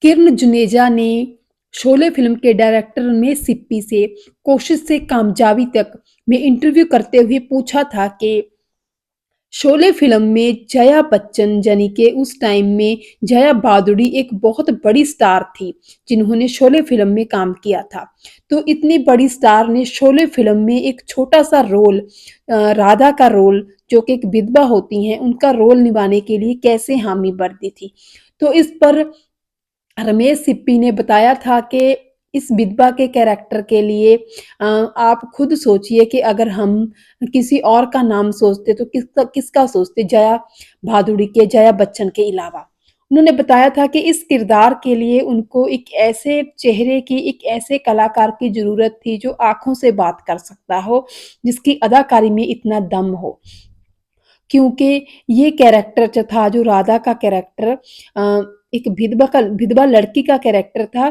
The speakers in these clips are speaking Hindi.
किरण जुनेजा ने शोले फ़िल्म के डायरेक्टर में सिप्पी से कोशिश से कामयाबी तक में इंटरव्यू करते हुए पूछा था कि शोले फ़िल्म में जया बच्चन यानी कि उस टाइम में जया भादुड़ी एक बहुत बड़ी स्टार थी, जिन्होंने शोले फ़िल्म में काम किया था। तो इतनी बड़ी स्टार ने शोले फ़िल्म में एक छोटा-सा रोल राधा का रोल जो कि एक विधवा होती हैं, उनका रोल निभाने के लिए कैसे हामी भर दी थी। तो इस पर रमेश सिप्पी ने बताया था कि इस विधवा के कैरेक्टर के लिए आप खुद सोचिए कि अगर हम किसी और का नाम सोचते तो किसका किसका सोचते जया भादुड़ी के, जया बच्चन के अलावा। उन्होंने बताया था कि इस किरदार के लिए उनको एक ऐसे चेहरे की, एक ऐसे कलाकार की ज़रूरत थी जो आँखों से बात कर सकता हो, जिसकी अदाकारी में इतना दम हो। क्योंकि ये कैरेक्टर जो था, जो राधा का कैरेक्टर एक विधवा लड़की का कैरेक्टर था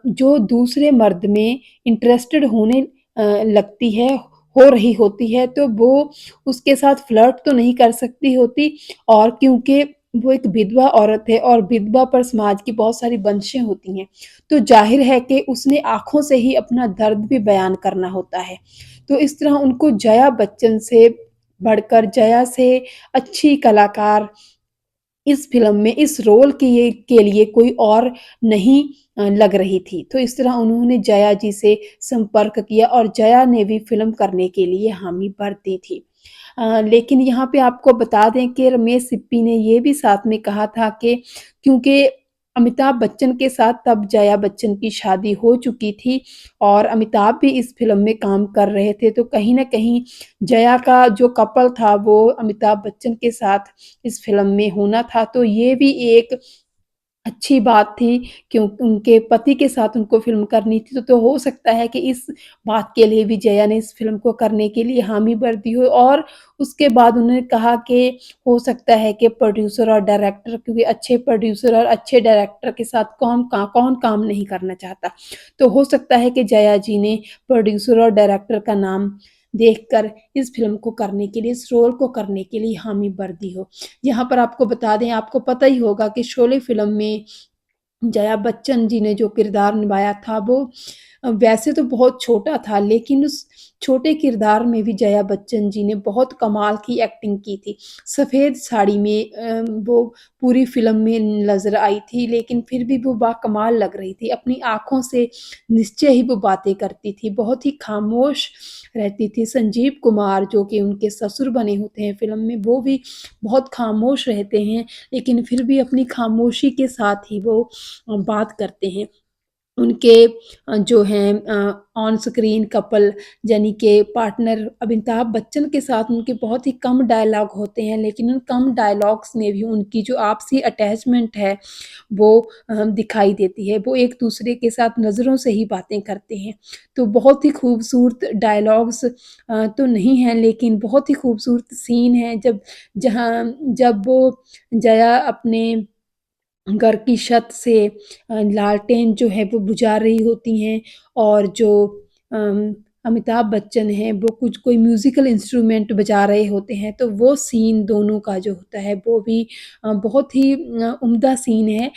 जो दूसरे मर्द में इंटरेस्टेड होने लगती है, हो रही होती है, तो वो उसके साथ फ्लर्ट तो नहीं कर सकती होती और क्योंकि वो एक विधवा औरत है और विधवा पर समाज की बहुत सारी बंदिशें होती हैं, तो ज़ाहिर है कि उसने आँखों से ही अपना दर्द भी बयान करना होता है। तो इस तरह उनको जया बच्चन से बढ़कर जया से अच्छी कलाकार इस फ़िल्म में इस रोल के लिए कोई और नहीं लग रही थी। तो इस तरह उन्होंने जया जी से संपर्क किया और जया ने भी फ़िल्म करने के लिए हामी भर दी थी। लेकिन यहाँ पे आपको बता दें कि रमेश सिप्पी ने ये भी साथ में कहा था कि क्योंकि अमिताभ बच्चन के साथ तब जया बच्चन की शादी हो चुकी थी और अमिताभ भी इस फ़िल्म में काम कर रहे थे, तो कहीं न कहीं जया का जो कपल था वो अमिताभ बच्चन के साथ इस फ़िल्म में होना था, तो ये भी एक अच्छी बात थी क्यों उनके पति के साथ उनको फ़िल्म करनी थी, तो हो सकता है कि इस बात के लिए भी जया ने इस फ़िल्म को करने के लिए हामी भर दी हो और उसके बाद उन्होंने कहा कि हो सकता है कि प्रोड्यूसर और डायरेक्टर क्योंकि अच्छे प्रोड्यूसर और अच्छे डायरेक्टर के साथ कौन काम नहीं करना चाहता। तो हो सकता है कि जया जी ने प्रोड्यूसर और डायरेक्टर का नाम देखकर इस फ़िल्म को करने के लिए, इस रोल को करने के लिए हामी भर दी हो। यहाँ पर आपको बता दें, आपको पता ही होगा कि शोले फ़िल्म में जया बच्चन जी ने जो किरदार निभाया था वो वैसे तो बहुत छोटा था लेकिन उस छोटे किरदार में भी जया बच्चन जी ने बहुत कमाल की एक्टिंग की थी। सफ़ेद साड़ी में वो पूरी फ़िल्म में नज़र आई थी लेकिन फिर भी वो बाकमाल लग रही थी। अपनी आँखों से निश्चय ही वो बातें करती थी, बहुत ही खामोश रहती थी। संजीव कुमार जो कि उनके ससुर बने होते हैं फ़िल्म में, वो भी बहुत खामोश रहते हैं, लेकिन फिर भी अपनी खामोशी के साथ ही वो बात करते हैं। उनके जो हैं ऑन स्क्रीन कपल यानी कि पार्टनर अमिताभ बच्चन के साथ उनके बहुत ही कम डायलॉग होते हैं, लेकिन उन कम डायलॉग्स में भी उनकी जो आपसी अटैचमेंट है, वो दिखाई देती है। वो एक-दूसरे के साथ नज़रों से ही बातें करते हैं। तो बहुत ही खूबसूरत डायलॉग्स तो नहीं हैं, लेकिन बहुत ही खूबसूरत सीन है जब वो जया अपने घर की छत से लालटेन जो है वो बुझा रही होती हैं और जो अम, अमिताभ बच्चन हैं वो कुछ कोई म्यूज़िकल इंस्ट्रूमेंट बजा रहे होते हैं, तो वो सीन दोनों का जो होता है वो भी बहुत ही उम्दा सीन है।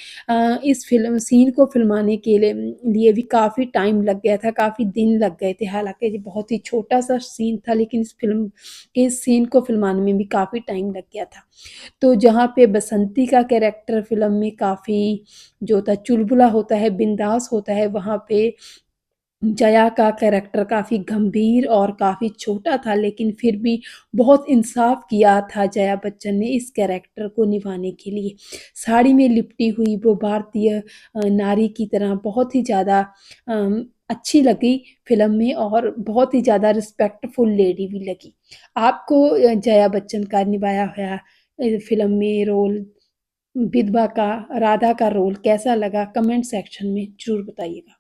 इस फ़िल्म सीन को फ़िल्माने के लिए भी काफ़ी टाइम लग गया था, काफ़ी दिन लग गए थे। हालाँकि ये बहुत ही छोटा-सा सीन था लेकिन इस फ़िल्म के इस सीन को फ़िल्माने में भी काफ़ी टाइम लग गया था। तो जहाँ पे बसंती का कैरेक्टर फ़िल्म में काफ़ी जो होता है चुलबुला होता है, बिंदास होता है, वहाँ पे जया का कैरेक्टर काफ़ी गंभीर और काफ़ी छोटा था, लेकिन फिर भी बहुत इंसाफ़ किया था जया बच्चन ने इस कैरेक्टर को निभाने के लिए। साड़ी में लिपटी हुई वो भारतीय नारी की तरह बहुत ही ज़्यादा अच्छी लगी फ़िल्म में और बहुत ही ज़्यादा रिस्पेक्टफुल लेडी भी लगी। आपको जया बच्चन का निभाया हुआ फ़िल्म में रोल विधवा का, राधा का रोल कैसा लगा? कमेंट सेक्शन में ज़रूर बताइएगा।